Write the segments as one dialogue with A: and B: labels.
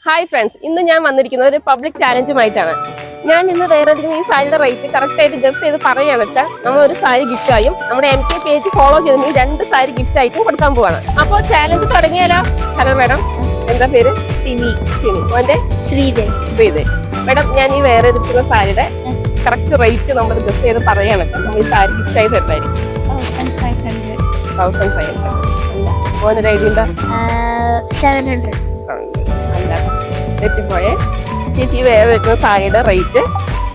A: Hi friends, ഇന്ന് ഞാൻ വന്നിരിക്കുന്നത് ഒരു പബ്ലിക് ചാലഞ്ചുമായിട്ടാണ്. ഞാൻ ഇന്ന് വേറെ ഈ സാരിയുടെ റേറ്റ് കറക്റ്റ് ആയിട്ട് ഗസ് ചെയ്ത് പറയുകയാണെന്ന് വെച്ചാൽ നമ്മൾ ഒരു സാരി ഗിഫ്റ്റ് ആയും നമ്മുടെ MK പേജ് ഫോളോ ചെയ്തിട്ടുണ്ടെങ്കിൽ 2 സാരി ഗിഫ്റ്റ് ആയിട്ടും കൊടുക്കാൻ പോവാണ്. അപ്പോൾ ചാലഞ്ച് തുടങ്ങിയാലോ? ഹലോ മാഡം, എന്താ പേര്?
B: സിനി.
A: മോന്റെ ശ്രീദേവ്. മാഡം, ഞാൻ ഈ വേറെ ഇരിക്കുന്ന സാരിയുടെ കറക്റ്റ് റേറ്റ് നമ്മൾ ഗസ് ചെയ്ത് പറയുകയാണെന്ന് വെച്ചാൽ നമ്മൾ ഈ സാരി ഗിഫ്റ്റ് ആയി തരുന്നതായിരിക്കും. 1500. മോനൊരു ഐഡിയ ഉണ്ടോ?
B: 700.
A: അല്ല, തെറ്റിപ്പോയെ. ചേച്ചി വേറെ വെക്കുന്ന സാരിയുടെ റേറ്റ്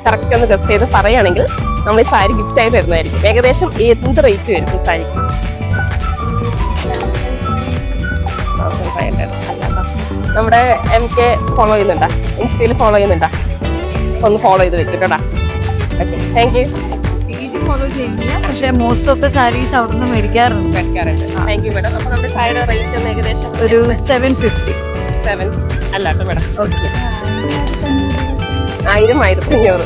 A: കറക്റ്റ് ഒന്ന് ഗസ് ചെയ്ത് പറയുകയാണെങ്കിൽ നമ്മൾ ഈ സാരി ഗിഫ്റ്റ് ആയി തരുന്നതായിരിക്കും. ഏകദേശം എന്ത് റേറ്റ് വരും ഈ സാരിക്ക്? 1500. നമ്മുടെ MK ഫോളോ ചെയ്യുന്നുണ്ടാ? ഇൻസ്റ്റയിൽ ഫോളോ ചെയ്യുന്നുണ്ടാ? ഒന്ന് ഫോളോ ചെയ്ത് വെച്ചിട്ടാ. Okay, thank you.
C: Page follow ചെയ്യുന്നില്ല, പക്ഷെ മോസ്റ്റ് ഓഫ് ദ സാരീസ് അവിടെ നിന്ന് മേടിക്കാറുണ്ട്.
A: Thank you madam. അപ്പൊ നമ്മുടെ സാരിയുടെ റേറ്റ് ഒന്ന് ഏകദേശം
C: ഒരു 750.
A: 7 അല്ലാട്ടോ മാഡം.
C: ഓക്കെ.
A: 1000, 1500.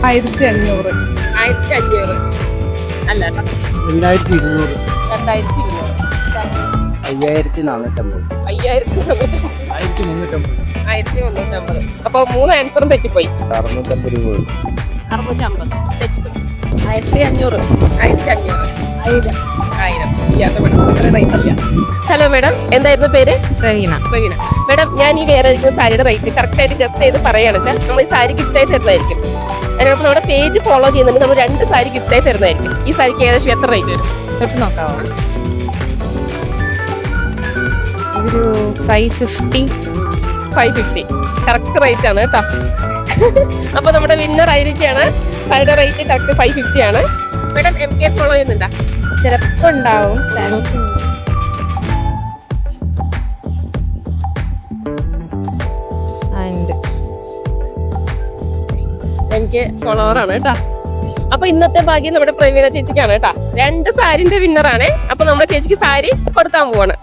C: 1500.
A: 1500 അല്ലാട്ടോ.
D: 2200.
A: 2200.
D: 5450.
A: 1350. അപ്പൊ 3 ആൻസറും തെറ്റിപ്പോയി.
D: 650 രൂപ.
A: 650 തെറ്റിപ്പോയി. 1500. 1000. ഹലോ മാഡം, എന്തായിരുന്നു പേര്?
C: റഹീന.
A: മാഡം, ഞാൻ ഈ വേറെ സാരിയുടെ റേറ്റ് കറക്റ്റ് ആയിട്ട് ഗസ്റ്റ് ചെയ്ത് പറയുകയാണെന്ന് വെച്ചാൽ നമ്മൾ ഈ സാരി ഗിഫ്റ്റ് ആയി തരുന്നതായിരിക്കും. അതിനോടൊപ്പം നമ്മുടെ പേജ് ഫോളോ ചെയ്യുന്നുണ്ട്, നമ്മൾ 2 സാരി ഗിഫ്റ്റ് ആയി തരുന്നതായിരിക്കും. ഈ സാരിക്ക് ഏകദേശം എത്ര റേറ്റ് വരും?
C: തൊട്ട് നോക്കാവോ? ഒരു 550.
A: കറക്റ്റ് റേറ്റ് ആണ് കേട്ടോ. അപ്പൊ നമ്മുടെ വിന്നർ ആയിരിക്കാണ്. സാരിയുടെ റേറ്റ് കറക്റ്റ് 550 ആണ്. മാഡം, MK ഫോളോ ചെയ്യുന്നുണ്ടോ?
C: ചിലപ്പോ ഉണ്ടാവും.
A: എനിക്ക് ഫോളോവർ ആണ് കേട്ടോ. അപ്പൊ ഇന്നത്തെ ഭാഗ്യം നമ്മുടെ പ്രവീണ ചേച്ചിക്കാണ് കേട്ടോ. 2 സാരിന്റെ വിന്നറാണ്. അപ്പൊ നമ്മുടെ ചേച്ചിക്ക് സാരി കൊടുക്കാൻ പോവാണ്.